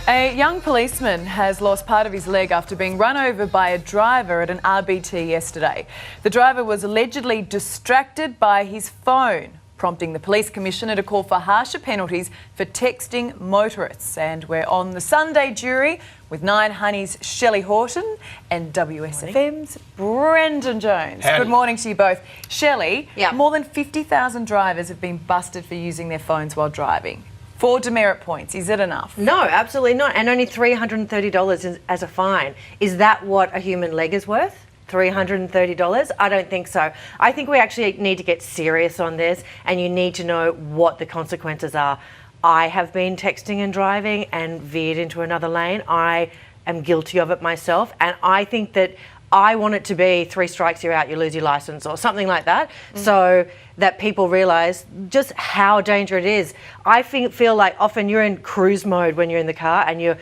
A young policeman has lost part of his leg after being run over by a driver at an RBT yesterday. The driver was allegedly distracted by his phone, prompting the police commissioner to call for harsher penalties for texting motorists. And we're on the Sunday jury with 9 Honey's Shelly Horton and WSFM's Brendan Jones. Howdy. Good morning to you both. Shelley, Yep. more than 50,000 drivers have been busted for using their phones while driving. 4 demerit points. Is it enough? No, absolutely not. And only $330 as a fine. Is that what a human leg is worth? $330? I don't think so. I think we actually need to get serious on this, and you need to know what the consequences are. I have been texting and driving and veered into another lane. I am guilty of it myself, and I think that I want it to be 3 strikes, you're out, you lose your licence or something like that, so that people realise just how dangerous it is. I feel like often you're in cruise mode when you're in the car and you're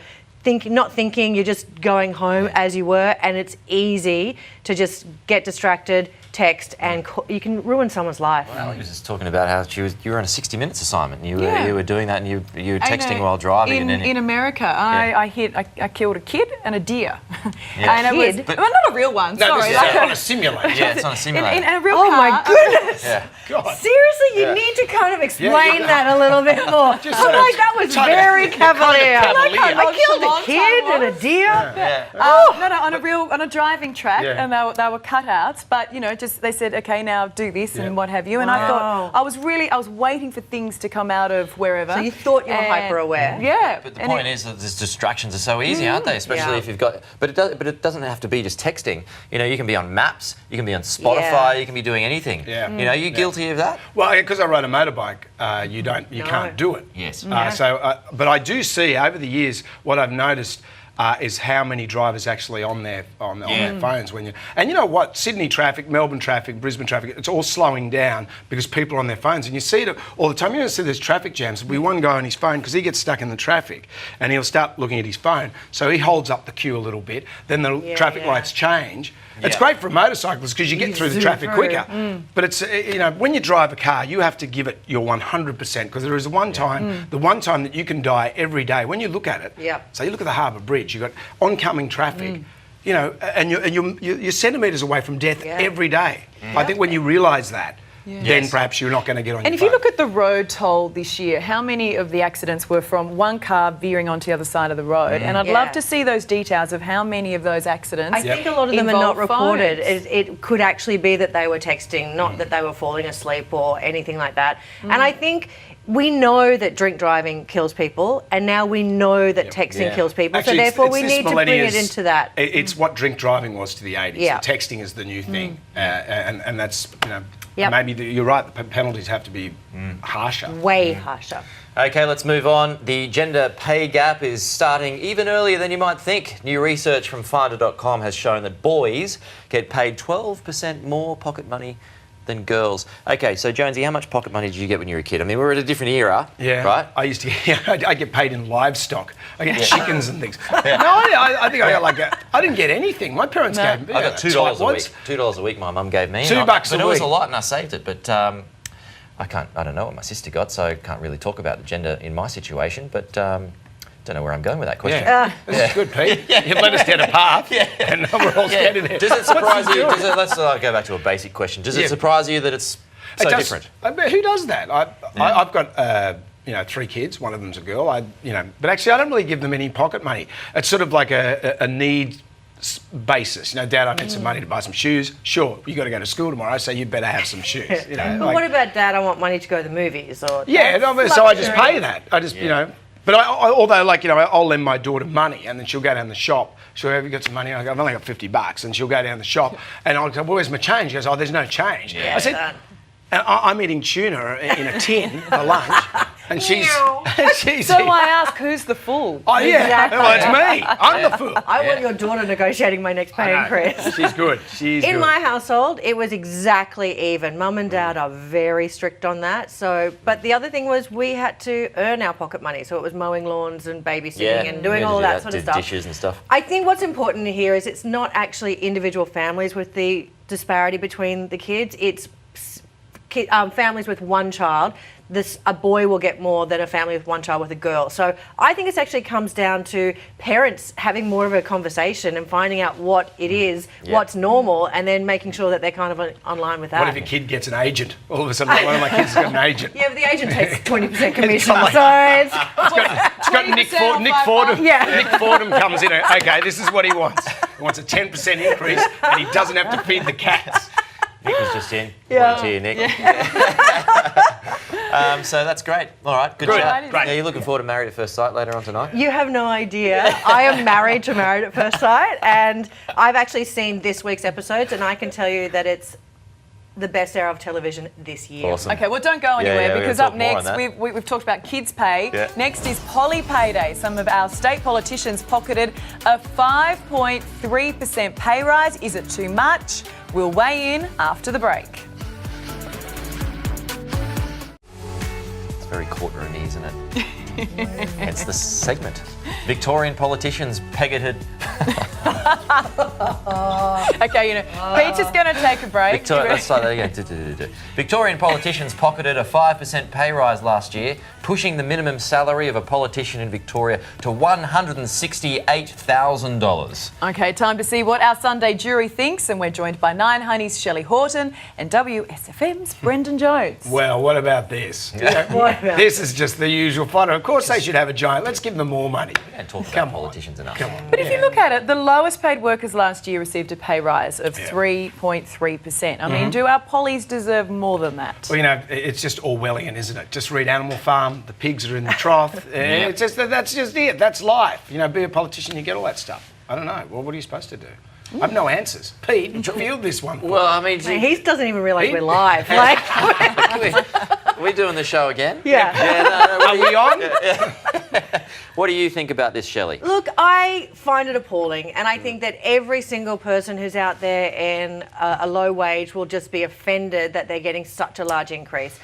not thinking, you're just going home as you were, and it's easy to just get distracted, text, and you can ruin someone's life. Well, he was just talking about how you were on a 60 Minutes assignment. You were doing that, and you were texting while driving. In America, I killed a kid and a deer. Yeah. And it was, well, not a real one. No, sorry, this is on a simulator. Yeah, it's on a simulator. in a real Oh car. my goodness! Yeah. God. Seriously, you Yeah. need to kind of explain Yeah. that a little bit more. Just I'm like, that was very cavalier. I killed a kid and a deer. Yeah. On a driving track, Yeah. and they were cutouts. But they said, okay, now do this and what have you. And I thought I was waiting for things to come out of wherever. So you thought you were hyper aware. Yeah. But the point is that these distractions are so easy, aren't they? Especially if you've got. But it doesn't have to be just texting. You know, you can be on Maps, you can be on Spotify, you can be doing anything. Yeah. You know, you're guilty of that. Well, because I ride a motorbike, you can't do it. Yes. But I do see over the years what I've noticed is how many drivers actually on their phones and you know what, Sydney traffic, Melbourne traffic, Brisbane traffic, it's all slowing down because people are on their phones, and you see it all the time. You see there's traffic jams. There'll be one guy on his phone because he gets stuck in the traffic and he'll start looking at his phone, so he holds up the queue a little bit, then the traffic lights change. It's great for motorcyclists because you get through the traffic quicker. But it's when you drive a car, you have to give it your 100%, because there is the one time that you can die every day. When you look at it, so you look at the Harbour Bridge, you've got oncoming traffic, you know, and you're centimetres away from death every day. I think when you realise that, then perhaps you're not going to get on your phone. And if you look at the road toll this year, how many of the accidents were from one car veering onto the other side of the road? And I'd love to see those details of how many of those accidents I think a lot of them are not reported. phones. It could actually be that they were texting, not that they were falling asleep or anything like that. And I think we know that drink driving kills people, and now we know that texting kills people. Actually, so therefore, we it's need to bring it into that. It's what drink driving was to the 80s. Yeah. So texting is the new thing, and that's Yep. maybe you're right. The penalties have to be harsher. Way harsher. Okay, let's move on. The gender pay gap is starting even earlier than you might think. New research from Finder.com has shown that boys get paid 12% more pocket money than girls. Okay, so Jonesy, how much pocket money did you get when you were a kid? I mean, we're at a different era, right? I used to. I get paid in livestock. I get chickens and things. No, I think I got like I didn't get anything. My parents gave me. I got $2 a week. $2 a week. My mum gave me. $2 a week. But it was a lot, and I saved it. But I don't know what my sister got, so I can't really talk about the gender in my situation. But don't know where I'm going with that question. This is good, Pete. You've led us down a path, and we're all getting there. Does it surprise you? Let's go back to a basic question. Does it surprise you that it's so different? Who does that? I've got 3 kids. One of them's a girl. But actually, I don't really give them any pocket money. It's sort of like a need basis. You know, Dad, I need some money to buy some shoes. Sure, you got to go to school tomorrow, so you better have some shoes. You know, But what about Dad? I want money to go to the movies, or so I just pay that. I just But although I'll lend my daughter money, and then she'll go down the shop. She'll go, have you got some money? I go, I've only got $50, and she'll go down the shop, and I'll go, well, where's my change? She goes, oh, there's no change. I said, and I'm eating tuna in a tin for lunch, and she's So I ask, who's the fool? Oh yeah, Exactly. well, it's me. I'm the fool. I want your daughter negotiating my next pay increase. She's good. She's In good. my household, it was exactly even. Mum and Dad are very strict on that. So, but the other thing was we had to earn our pocket money. So it was mowing lawns and babysitting and doing all that sort of stuff. Dishes and stuff. I think what's important here is it's not actually individual families with the disparity between the kids. It's families with one child. a boy will get more than a family with one child with a girl. So I think it actually comes down to parents having more of a conversation and finding out what it is, what's normal, and then making sure that they're kind of online with that. What if your kid gets an agent? All of a sudden, one of my kids has got an agent. Yeah, but the agent takes 20% commission, so it's got Nick Fordham. Yeah. Nick Fordham comes in. Okay, this is what he wants. He wants a 10% increase, and he doesn't have to feed the cats. Nick was just in. Yeah. Pointing to you, Nick. So that's great. All right, good chat. Great. Yeah, you're looking forward to Married at First Sight later on tonight? You have no idea. I am married to Married at First Sight, and I've actually seen this week's episodes, and I can tell you that it's the best era of television this year. Awesome. Okay, well, don't go anywhere we're because gonna up talk more on next, that. we've talked about kids' pay. Yeah. Next is Pollie Pay Day. Some of our state politicians pocketed a 5.3% pay rise. Is it too much? We'll weigh in after the break. It's very courtroomy, isn't it? It's the segment. Victorian politicians peggeted. Okay, Peach is going to take a break. Let's start that again. Victorian politicians pocketed a 5% pay rise last year, pushing the minimum salary of a politician in Victoria to $168,000. Okay, time to see what our Sunday jury thinks, and we're joined by Nine Honey's Shelly Horton and WSFM's Brendan Jones. Well, what about this? This is just the usual fodder. Of course they should have a giant. Let's give them more money. We don't talk about politicians enough. Come on. But if you look at it, the lowest paid workers last year received a pay rise of 3.3%. I mean, do our pollies deserve more than that? Well, it's just Orwellian, isn't it? Just read Animal Farm, the pigs are in the trough. It's just that's just it. That's life. Be a politician, you get all that stuff. I don't know. Well, what are you supposed to do? I have no answers. Pete, field this one. Well, I mean, He doesn't even realise we're live. are we doing the show again? Yeah. Are we on? What do you think about this, Shelley? Look, I find it appalling, and I think that every single person who's out there in a low wage will just be offended that they're getting such a large increase.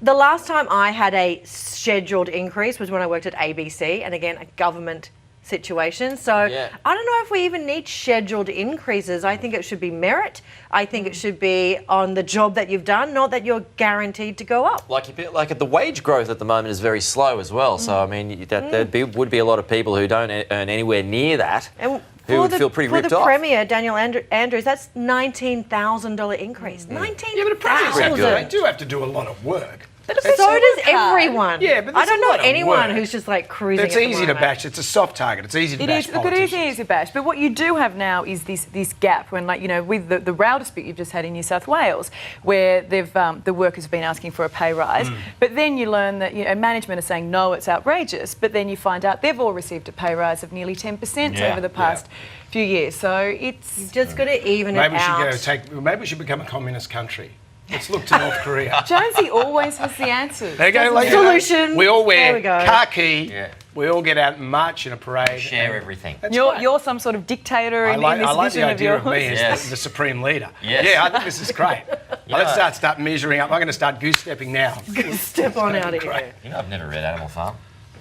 The last time I had a scheduled increase was when I worked at ABC, and again, a government situation. So I don't know if we even need scheduled increases. I think it should be merit. I think it should be on the job that you've done, not that you're guaranteed to go up. Like the wage growth at the moment is very slow as well. So I mean, there would be a lot of people who don't earn anywhere near that. And who would feel pretty ripped For the off. Premier, Daniel Andrews, that's $19,000 increase. $19,000. Yeah, but the premiers they do have to do a lot of work. So does everyone. Yeah, but I there's don't a know lot of anyone work. who's just like cruising. It's at the easy to moment. bash. It's a soft target. It's easy to bash politicians. It is easy to bash. But what you do have now is this gap when, with the rail dispute you've just had in New South Wales, where the workers have been asking for a pay rise, but then you learn that management are saying no, it's outrageous. But then you find out they've all received a pay rise of nearly 10% over the past few years. So it's just got to even it out. Maybe we should become a communist country. Let's look to North Korea. Jonesy always has the answers. There you go, Solution. We all There wear we go. khaki. Yeah. We all get out and march in a parade. Share everything. You're some sort of dictator in this I like vision the of idea yours. of me as Yes. the supreme leader. Yes. Yeah, I think this is great. Let's start measuring up. I'm going to start goose-stepping now. Step on out of here. You know, I've never read Animal Farm.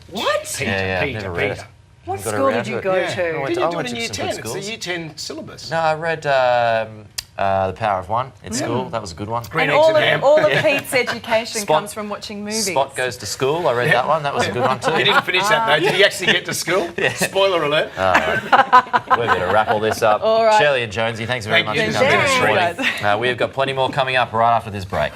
What? Peter, I've never read it. What Haven't got school around did you it. go Yeah. to? Did you I do went it in to Year some 10? good It's the schools. Year 10 syllabus. No, I read The Power of One at school. That was a good one. Green And eggs all and ham. of Pete's education Spot- comes from watching movies. Spot Goes to School. I read that one. That was a good one too. He didn't finish that though. Did he actually get to school? Spoiler alert. We're going to wrap all this up. All right. Shelley and Jonesy, thanks very Thank much you. for coming Thanks, this guys. morning. We've got plenty more coming up right after this break.